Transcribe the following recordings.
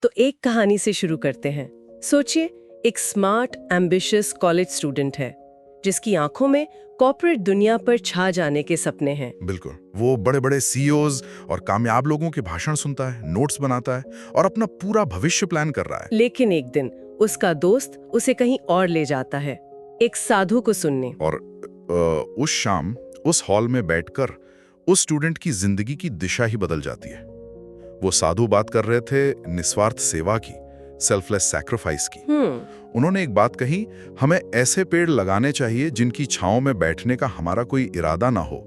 तो एक कहानी से शुरू करते हैं। सोचिए, एक स्मार्ट एम्बिशियस कॉलेज स्टूडेंट है जिसकी आंखों में कॉर्पोरेट दुनिया पर छा जाने के सपने हैं। बिल्कुल, वो बड़े बड़े सीईओज और कामयाब लोगों के भाषण सुनता है, नोट्स बनाता है और अपना पूरा भविष्य प्लान कर रहा है। लेकिन एक दिन उसका दोस्त उसे कहीं और ले जाता है, एक साधु को सुनने। और उस शाम उस हॉल में बैठकर उस स्टूडेंट की जिंदगी की दिशा ही बदल जाती है। वो साधु बात कर रहे थे निस्वार्थ सेवा की, सेल्फलेस सैक्रिफाइस की। उन्होंने एक बात कही, हमें ऐसे पेड़ लगाने चाहिए जिनकी छांव में बैठने का हमारा कोई इरादा ना हो।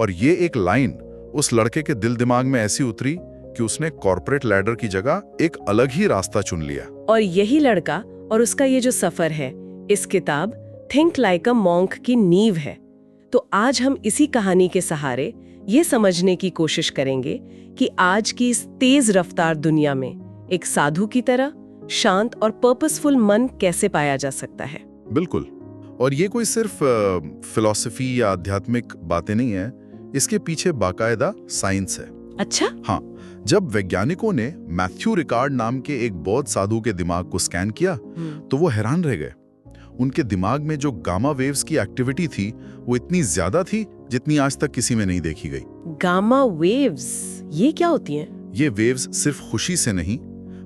और ये एक लाइन उस लड़के के दिल दिमाग में ऐसी उतरी कि उसने कॉर्पोरेट लैडर की जगह एक अलग ही रास्ता चुन लिया। और यही लड़का और उसका ये जो सफर है, इस किताब थिंक लाइक अ मॉन्क की नींव है। तो आज हम इसी कहानी के सहारे ये समझने की कोशिश करेंगे कि आज की इस तेज रफ्तार दुनिया में एक साधु की तरह शांत और पर्पसफुल मन कैसे पाया जा सकता है। बिल्कुल, और ये कोई सिर्फ फिलॉसफी या आध्यात्मिक बातें नहीं है, इसके पीछे बाकायदा साइंस है। अच्छा? हाँ, जब वैज्ञानिकों ने मैथ्यू रिकार्ड नाम के एक बौद्ध साधु के दिमाग को स्कैन किया तो वो हैरान रह गए। उनके दिमाग में जो गामा वेव्स की एक्टिविटी थी वो इतनी ज्यादा थी जितनी आज तक किसी में नहीं देखी गई। गामा वेव्स, ये क्या होती हैं? ये वेव्स सिर्फ खुशी से नहीं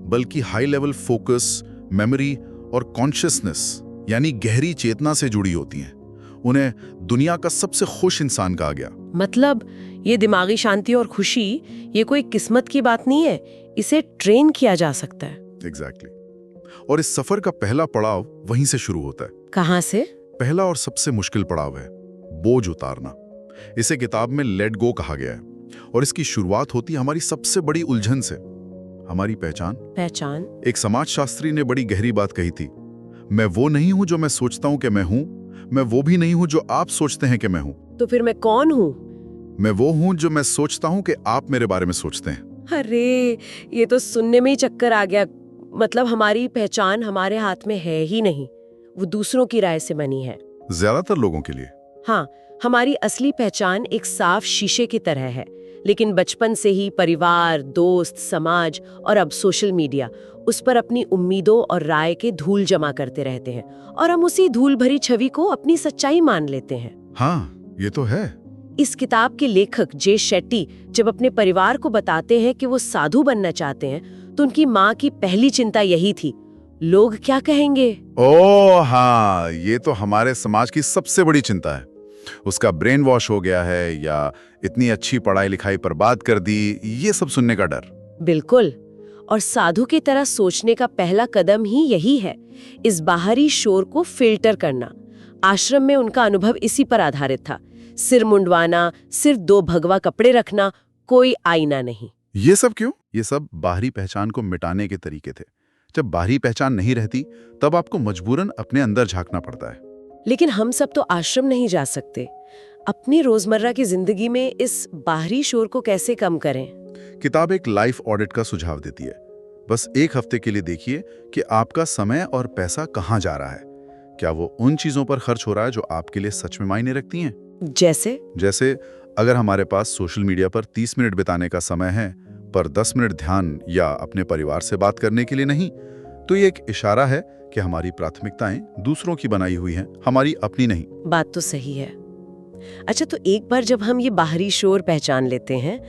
बल्कि हाई लेवल फोकस, मेमोरी और कॉन्शियसनेस यानी गहरी चेतना से जुड़ी होती हैं। उन्हें दुनिया का सबसे खुश इंसान कहा गया। मतलब ये दिमागी शांति और खुशी ये कोई किस्मत की बात नहीं है, इसे ट्रेन किया जा सकता है। एग्जैक्टली। और इस सफर का पहला पड़ाव वहीं से शुरू होता है। कहाँ से? पहला और सबसे मुश्किल पड़ाव है बोझ उतारना। इसे किताब में लेट गो कहा गया है और इसकी शुरुआत होती है हमारी सबसे बड़ी उलझन से, हमारी पहचान। एक समाजशास्त्री ने बड़ी गहरी बात कही थी, मैं वो नहीं हूं जो मैं सोचता हूं कि मैं हूं, मैं वो भी नहीं हूं जो आप सोचते हैं कि मैं हूं। तो फिर मैं कौन हूँ? मैं वो हूं जो मैं सोचता हूं कि आप मेरे बारे में सोचते हैं। अरे, ये तो सुनने में ही चक्कर आ गया। मतलब हमारी पहचान हमारे हाथ में है ही नहीं, वो दूसरों की राय से बनी है। ज्यादातर लोगों के लिए। हाँ, हमारी असली पहचान एक साफ शीशे की तरह है, लेकिन बचपन से ही परिवार, दोस्त, समाज और अब सोशल मीडिया उस पर अपनी उम्मीदों और राय के धूल जमा करते रहते हैं और हम उसी धूल भरी छवि को अपनी सच्चाई मान लेते हैं। हाँ, ये तो है। इस किताब के लेखक जे शेट्टी जब अपने परिवार को बताते हैं कि वो साधु बनना चाहते हैं तो उनकी माँ की पहली चिंता यही थी, लोग क्या कहेंगे। ओह हाँ, ये तो हमारे समाज की सबसे बड़ी चिंता है। उसका ब्रेन वॉश हो गया है या इतनी अच्छी पढ़ाई लिखाई पर बात कर दी, ये सब सुनने का डर। बिल्कुल, और साधु की तरह सोचने का पहला कदम ही यही है, इस बाहरी शोर को फिल्टर करना। आश्रम में उनका अनुभव इसी पर आधारित था, सिर मुंडवाना, सिर्फ 2 भगवा कपड़े रखना, कोई आईना नहीं। ये सब क्यों? ये सब बाहरी पहचान को मिटाने के तरीके थे। जब बाहरी पहचान नहीं रहती तब आपको मजबूरन अपने अंदर झांकना पड़ता है। लेकिन हम सब तो आश्रम नहीं जा सकते। अपनी रोजमर्रा की जिंदगी में इस बाहरी शोर को कैसे कम करें? किताब एक लाइफ ऑडिट का सुझाव देती है। बस 1 हफ्ते के लिए देखिए कि आपका समय और पैसा कहाँ जा रहा है। क्या वो उन चीजों पर खर्च हो रहा है जो आपके लिए सच में मायने रखती हैं? जैसे अगर हमारे पास सोशल मीडिया पर 30 मिनट बिताने का समय है पर 10 मिनट ध्यान या अपने परिवार से बात करने के लिए नहीं, तो ये एक इशारा है कि हमारी प्राथमिकताएं दूसरों की बनाई हुई हैं, हमारी अपनी नहीं। बात तो सही है। अच्छा, तो एक बार जब हम ये बाहरी शोर पहचान लेते हैं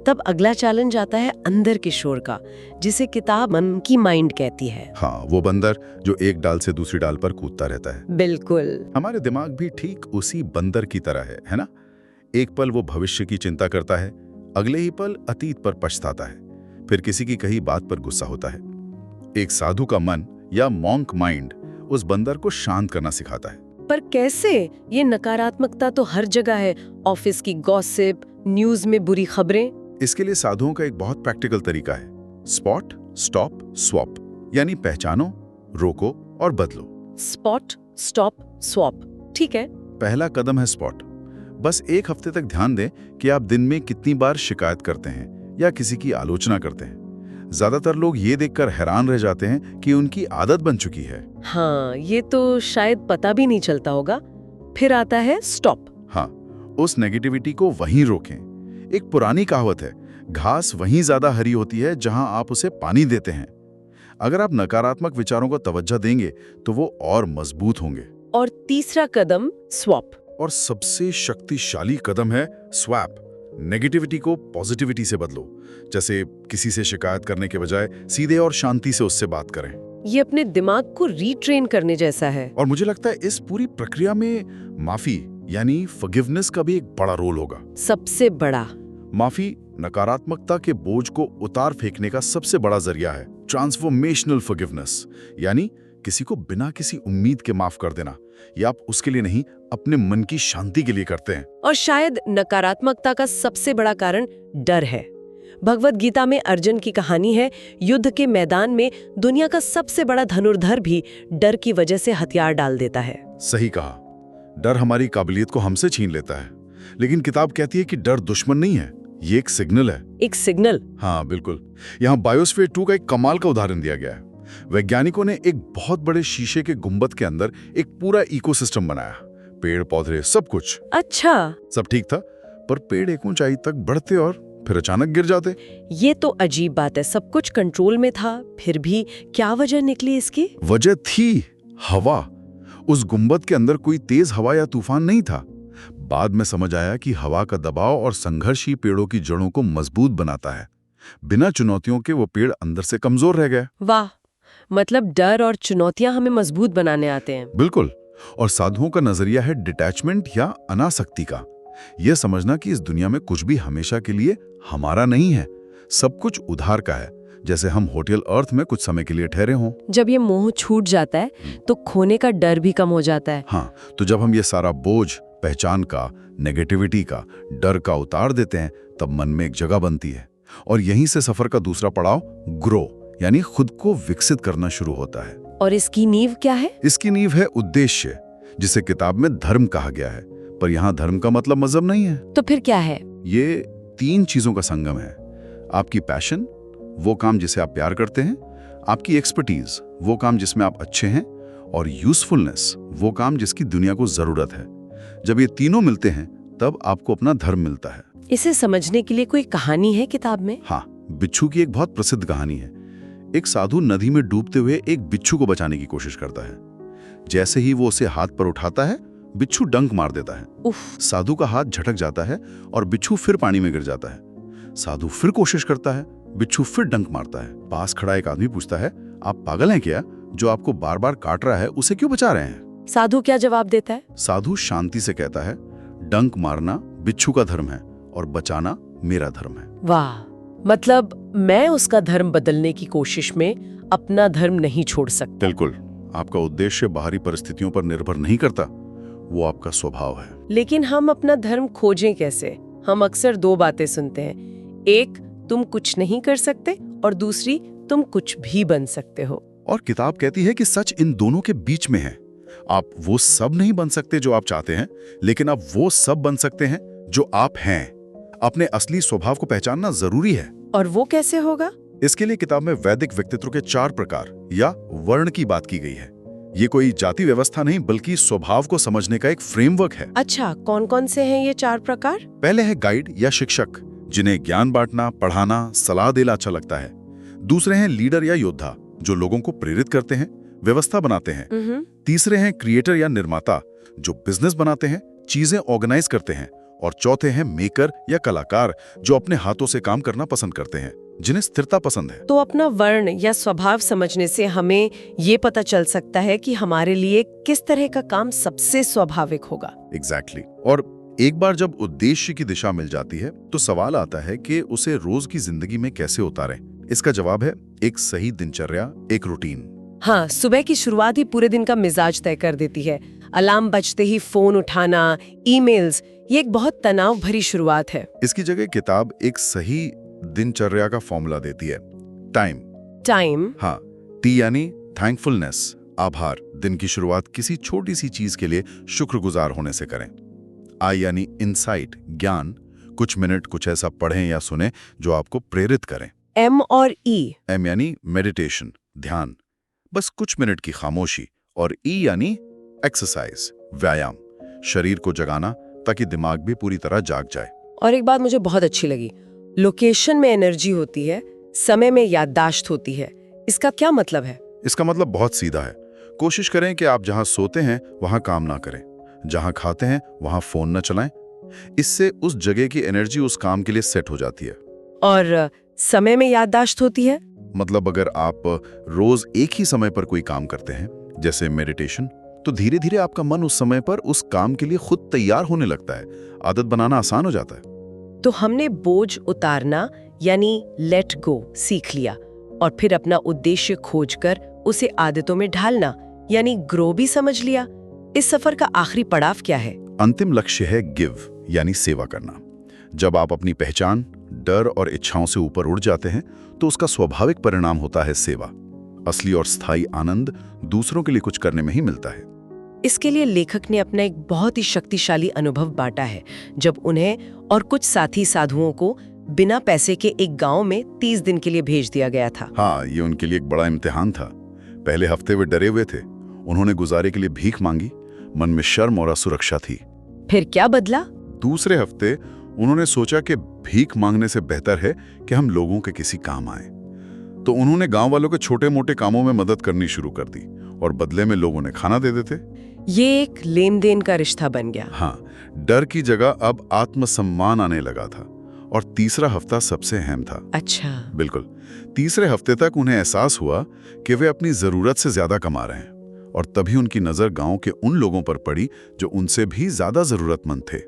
तब अगला चैलेंज आता है अंदर के शोर का, जिसे किताब मन की माइंड कहती है। हाँ, वो बंदर जो एक डाल से दूसरी डाल पर कूदता रहता है। बिल्कुल। हमारे दिमाग भी ठीक उसी बंदर की तरह है ना? एक पल वो भविष्य की चिंता करता है, अगले ही पल अतीत पर पछताता है, फिर किसी की कही बात पर गुस्सा होता है। एक साधु का मन या मॉन्क माइंड उस बंदर को शांत करना सिखाता है। पर कैसे? ये नकारात्मकता तो हर जगह है, ऑफिस की गॉसिप, न्यूज में बुरी खबरें। इसके लिए साधुओं का एक बहुत प्रैक्टिकल तरीका है, स्पॉट, स्टॉप, स्वॉप, यानी पहचानो, रोको और बदलो। स्पॉट, स्टॉप, स्वॉप, ठीक है। पहला कदम है स्पॉट। बस 1 हफ्ते तक ध्यान दें कि आप दिन में कितनी बार शिकायत करते हैं या किसी की आलोचना करते हैं। ज्यादातर लोग ये देखकर हैरान रह जाते हैं कि उनकी आदत बन चुकी है। हाँ, ये तो शायद पता भी नहीं चलता होगा। फिर आता है स्टॉप। हाँ, उस नेगेटिविटी को वहीं रोकें। एक पुरानी कहावत है, घास वहीं ज्यादा हरी होती है जहां आप उसे पानी देते हैं। अगर आप नकारात्मक विचारों को तवज्जो देंगे तो वो और मजबूत होंगे। और तीसरा कदम स्वैप। और सबसे शक्तिशाली कदम है स्वैप। नेगेटिविटी को पॉजिटिविटी से बदलो। जैसे किसी से शिकायत करने के बजाय सीधे और शांति से उससे बात करें। ये अपने दिमाग को रीट्रेन करने जैसा है। और मुझे लगता है इस पूरी प्रक्रिया में माफी यानी फॉरगिवनेस का भी एक बड़ा रोल होगा। सबसे बड़ा। माफी नकारात्मकता के बोझ को उतार फेंकने का सबसे बड़ा जरिया है। ट्रांसफॉर्मेशनल फॉरगिवनेस यानी किसी को बिना किसी उम्मीद के माफ कर देना। या आप उसके लिए नहीं, अपने मन की शांति के लिए करते हैं। और शायद नकारात्मकता का सबसे बड़ा कारण डर है। भगवत गीता में अर्जुन की कहानी है, युद्ध के मैदान में दुनिया का सबसे बड़ा धनुर्धर भी डर की वजह से हथियार डाल देता है। सही कहा, डर हमारी काबिलियत को हमसे छीन लेता है। लेकिन किताब कहती है कि डर दुश्मन नहीं है, ये एक सिग्नल है। एक सिग्नल? हाँ बिल्कुल। यहाँ बायोस्फीयर 2 का एक कमाल का उदाहरण दिया गया है। वैज्ञानिकों ने एक बहुत बड़े शीशे के गुंबद के अंदर एक पूरा इकोसिस्टम बनाया, पेड़ पौधे सब कुछ। अच्छा। सब ठीक था, पर पेड़ एक ऊंचाई तक बढ़ते और फिर अचानक गिर जाते। ये तो अजीब बात है, सब कुछ कंट्रोल में था, फिर भी क्या वजह निकली इसकी? वजह थी हवा। उस गुंबद के अंदर कोई तेज हवा या तूफान नहीं था। बाद में समझ आया कि हवा का दबाव और संघर्ष ही पेड़ों की जड़ों को मजबूत बनाता है। बिना चुनौतियों के वो पेड़ अंदर से कमजोर रह गए। वाह, मतलब डर और चुनौतियां हमें मजबूत बनाने आते हैं। बिल्कुल। और साधुओं का नजरिया है डिटैचमेंट या अनासक्ति का। यह समझना कि इस दुनिया में कुछ भी हमेशा के लिए हमारा नहीं है, सब कुछ उधार का है। जैसे हम होटल अर्थ में कुछ समय के लिए ठहरे हों। जब ये मोह छूट जाता है तो खोने का डर भी कम हो जाता है। हाँ, तो जब हम ये सारा बोझ पहचान का, नेगेटिविटी का, डर का उतार देते हैं, तब मन में एक जगह बनती है। और यहीं से सफर का दूसरा पड़ाव ग्रो यानी खुद को विकसित करना शुरू होता है। और इसकी नींव क्या है? इसकी नींव है उद्देश्य, जिसे किताब में धर्म कहा गया है। पर यहाँ धर्म का मतलब मजहब नहीं है। तो फिर क्या है? ये 3 चीजों का संगम है। आपकी पैशन, वो काम जिसे आप प्यार करते हैं, आपकी एक्सपर्टीज, वो काम जिसमें आप अच्छे हैं, और यूजफुलनेस, वो काम जिसकी दुनिया को जरूरत है। जब ये तीनों मिलते हैं तब आपको अपना धर्म मिलता है। इसे समझने के लिए कोई कहानी है किताब में? हाँ, बिच्छू की एक बहुत प्रसिद्ध कहानी है। एक साधु नदी में डूबते हुए एक बिच्छू को बचाने की कोशिश करता है। जैसे ही वो उसे हाथ पर उठाता है, बिच्छू डंक मार देता है। उफ। साधु का हाथ झटक जाता है और बिच्छू फिर पानी में गिर जाता है। साधु फिर कोशिश करता है, बिच्छू फिर डंक मारता है। पास खड़ा एक आदमी पूछता है, आप पागल हैं क्या? जो आपको बार बार काट रहा है उसे क्यों बचा रहे हैं? साधु क्या जवाब देता है? साधु शांति से कहता है, डंक मारना बिच्छू का धर्म है और बचाना मेरा धर्म है। वाह, मतलब मैं उसका धर्म बदलने की कोशिश में अपना धर्म नहीं छोड़ सकता। बिल्कुल। आपका उद्देश्य बाहरी परिस्थितियों पर निर्भर नहीं करता, वो आपका स्वभाव है। लेकिन हम अपना धर्म खोजें कैसे? हम अक्सर 2 बातें सुनते हैं, एक तुम कुछ नहीं कर सकते और दूसरी तुम कुछ भी बन सकते हो। और किताब कहती है कि सच इन दोनों के बीच में है। आप वो सब नहीं बन सकते जो आप चाहते हैं, लेकिन आप वो सब बन सकते हैं जो आप हैं। अपने असली स्वभाव को पहचानना जरूरी है। और वो कैसे होगा? इसके लिए किताब में वैदिक व्यक्तित्व के 4 प्रकार या वर्ण की बात की गई है। ये कोई जाति व्यवस्था नहीं, बल्कि स्वभाव को समझने का एक फ्रेमवर्क है। अच्छा, कौन कौन से हैं ये 4 प्रकार? पहले है गाइड या शिक्षक, जिन्हें ज्ञान बांटना, पढ़ाना, सलाह देना अच्छा लगता है। दूसरे हैं लीडर या योद्धा, जो लोगों को प्रेरित करते हैं, व्यवस्था बनाते हैं। तीसरे हैं क्रिएटर या निर्माता, जो बिजनेस बनाते हैं, चीजें ऑर्गेनाइज करते हैं। और चौथे हैं मेकर या कलाकार, जो अपने हाथों से काम करना पसंद करते हैं, जिन्हें स्थिरता पसंद है। तो अपना वर्ण या स्वभाव समझने से हमें ये पता चल सकता है कि हमारे लिए किस तरह का काम सबसे स्वाभाविक होगा। एग्जैक्टली। और एक बार जब उद्देश्य की दिशा मिल जाती है तो सवाल आता है कि उसे रोज की जिंदगी में कैसे उतारें। इसका जवाब है एक सही दिनचर्या, एक रूटीन। हाँ, सुबह की शुरुआत ही पूरे दिन का मिजाज तय कर देती है। अलार्म बजते ही फोन उठाना, ईमेल्स, ये एक बहुत तनाव भरी शुरुआत है। इसकी जगह किताब एक सही दिनचर्या का फॉर्मूला देती है। टाइम। हाँ, टी यानी थैंकफुलनेस, आभार। दिन की शुरुआत किसी छोटी सी चीज के लिए शुक्रगुजार होने से करें। आई यानी इनसाइट, ज्ञान। कुछ मिनट कुछ ऐसा पढ़ें या सुने जो आपको प्रेरित करें। एम और ई। एम यानी मेडिटेशन, ध्यान, बस कुछ मिनट की खामोशी। और ई यानी एक्सरसाइज, व्यायाम, शरीर को जगाना ताकि दिमाग भी पूरी तरह जाग जाए। और एक बात मुझे बहुत अच्छी लगी, लोकेशन में एनर्जी होती है, समय में याददाश्त होती है। इसका क्या मतलब है? इसका मतलब बहुत सीधा है। कोशिश करें कि आप जहां सोते हैं वहां काम ना करें, जहां खाते हैं वहां फोन न चलाएं। इससे उस जगह की एनर्जी उस काम के लिए सेट हो जाती है। और समय में याददाश्त होती है? मतलब अगर आप रोज एक ही समय पर कोई काम करते हैं, जैसे मेडिटेशन, तो धीरे धीरे आपका मन उस समय पर उस काम के लिए खुद तैयार होने लगता है। आदत बनाना आसान हो जाता है। तो हमने बोझ उतारना यानी लेट गो सीख लिया, और फिर अपना उद्देश्य खोजकर उसे आदतों में ढालना यानी ग्रो भी समझ लिया। इस सफर का आखिरी पड़ाव क्या है? अंतिम लक्ष्य है गिव, यानी सेवा करना। जब आप अपनी पहचान, डर और इच्छाओं से ऊपर उड़ जाते हैं तो उसका स्वाभाविक परिणाम होता है सेवा। असली और स्थायी आनंद दूसरों के लिए कुछ करने में ही मिलता है। इसके लिए लेखक ने अपना एक बहुत ही शक्तिशाली अनुभव बांटा है, जब उन्हें और कुछ साथी साधुओं को बिना पैसे के एक गांव में 30 दिन के लिए भेज दिया गया था। हाँ, ये उनके लिए एक बड़ा इम्तिहान था। पहले हफ्ते वे डरे हुए थे। उन्होंने गुजारे के लिए भीख मांगी। मन में शर्म और असुरक्षा थी। फिर क्या बदला? दूसरे हफ्ते उन्होंने सोचा कि भीख मांगने से बेहतर है कि हम लोगों के किसी काम आए। तो उन्होंने गांव वालों के छोटे मोटे कामों में मदद करनी शुरू कर दी और बदले में लोग उन्हें खाना दे देते। ये एक लेन देन का रिश्ता बन गया। हाँ, डर की जगह अब आत्मसम्मान आने लगा था। और तीसरा हफ्ता सबसे अहम था। अच्छा। बिल्कुल। तीसरे हफ्ते तक उन्हें एहसास हुआ कि वे अपनी जरूरत से ज्यादा कमा रहे हैं, और तभी उनकी नजर गांव के उन लोगों पर पड़ी जो उनसे भी ज्यादा जरूरतमंद थे।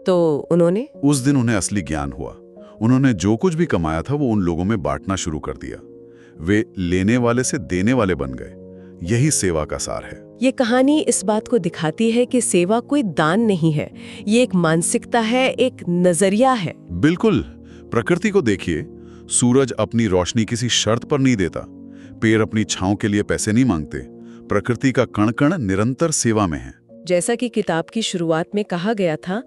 तो उन्होंने? उस दिन उन्हें असली ज्ञान हुआ। उन्होंने जो कुछ भी कमाया था वो उन लोगों में बांटना शुरू कर दिया। वे लेने वाले से देने वाले बन गए। यही सेवा का सार है। ये कहानी इस बात को दिखाती है कि सेवा कोई दान नहीं है, ये एक मानसिकता है, एक नजरिया है। बिल्कुल। प्रकृति को देखिए, सूरज अपनी रोशनी किसी शर्त पर नहीं देता। पेड़ अपनी छांव के लिए पैसे नहीं मांगते। प्रकृति का कण कण निरंतर सेवा में है। जैसा कि किताब की शुरुआत में कहा गया था,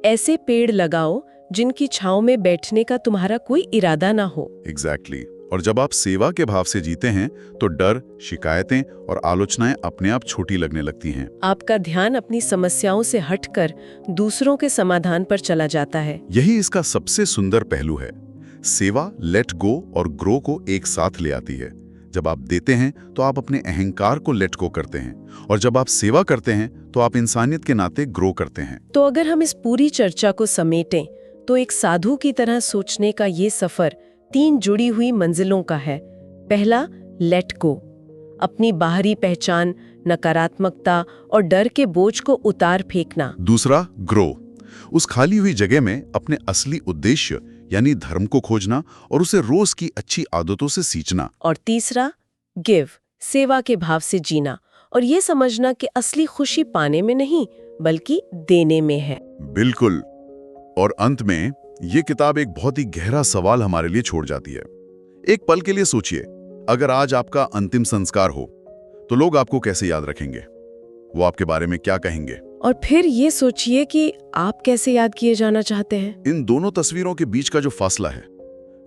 ऐसे पेड़ लगाओ जिनकी छांव में बैठने का तुम्हारा कोई इरादा ना हो। एग्जैक्टली। और जब आप सेवा के भाव से जीते हैं तो डर, शिकायतें और आलोचनाएं अपने आप छोटी लगने लगती हैं। आपका ध्यान अपनी समस्याओं से हटकर दूसरों के समाधान पर चला जाता है। यही इसका सबसे सुंदर पहलू है। सेवा लेट गो और ग्रो को एक साथ ले आती है। जब आप देते हैं तो आप अपने अहंकार को लेट गो करते हैं, और जब आप सेवा करते हैं तो आप इंसानियत के नाते ग्रो करते हैं। तो अगर हम इस पूरी चर्चा को समेटें तो एक साधु की तरह सोचने का ये सफर 3 जुड़ी हुई मंजिलों का है। पहला, लेट गो, अपनी बाहरी पहचान, नकारात्मकता और डर के बोझ को उतार फेंकना। दूसरा, ग्रो, उस खाली हुई जगह में अपने असली उद्देश्य यानी धर्म को खोजना और उसे रोज की अच्छी आदतों से सींचना। और तीसरा, गिव, सेवा के भाव से जीना और ये समझना कि असली खुशी पाने में नहीं बल्कि देने में है। बिल्कुल। और अंत में ये किताब एक बहुत ही गहरा सवाल हमारे लिए छोड़ जाती है। एक पल के लिए सोचिए, अगर आज आपका अंतिम संस्कार हो तो लोग आपको कैसे याद रखेंगे? वो आपके बारे में क्या कहेंगे? और फिर ये सोचिए कि आप कैसे याद किए जाना चाहते हैं। इन दोनों तस्वीरों के बीच का जो फासला है,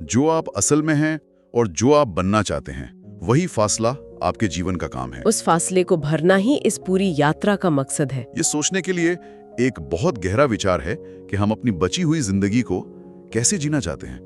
जो आप असल में हैं और जो आप बनना चाहते हैं, वही फासला आपके जीवन का काम है। उस फासले को भरना ही इस पूरी यात्रा का मकसद है। ये सोचने के लिए एक बहुत गहरा विचार है कि हम अपनी बची हुई जिंदगी को कैसे जीना चाहते हैं।